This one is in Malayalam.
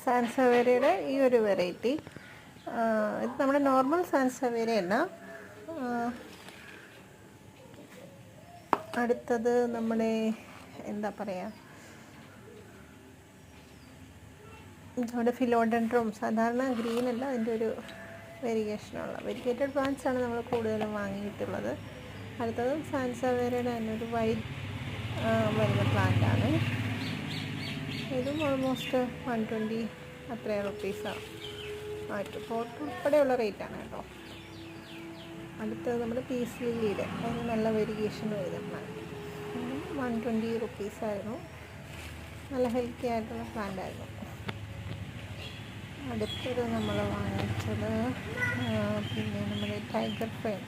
സാൻസവേരയുടെ ഈ ഒരു വെറൈറ്റി. ഇത് നമ്മുടെ നോർമൽ സാൻസവേരയല്ല. അടുത്തത് നമ്മുടെ എന്താ പറയുക, നമ്മുടെ ഫിലോഡെൻഡ്രോം. സാധാരണ ഗ്രീൻ അല്ല, അതിൻ്റെ ഒരു വെരിഗേഷനുള്ള വെരിഗേറ്റഡ് പ്ലാന്റ്സ് ആണ് നമ്മൾ കൂടുതലും വാങ്ങിയിട്ടുള്ളത്. അടുത്തത് സാൻസവേരയുടെ തന്നെ ഒരു വൈറ്റ് വരുന്ന പ്ലാന്റാണ്. ഇതും ഓൾമോസ്റ്റ് 120 അത്രയും റുപ്പീസാണ് ആയിട്ട്. പോട്ട് ഉൾപ്പെടെയുള്ള റേറ്റാണ് കേട്ടോ. അടുത്തത് നമ്മുടെ പീസ് ലില്ലിയുടെ അതിന് നല്ല വെരിഗേഷൻ വരുന്ന പ്ലാന്റ്. 120 റുപ്പീസായിരുന്നു. നല്ല ഹെൽത്തി ആയിട്ടുള്ള പ്ലാന്റ് ആയിരുന്നു. അടുത്തത് നമ്മൾ വാങ്ങിച്ചത് പിന്നെ നമ്മുടെ ടൈഗർ ഫ്രെയിം.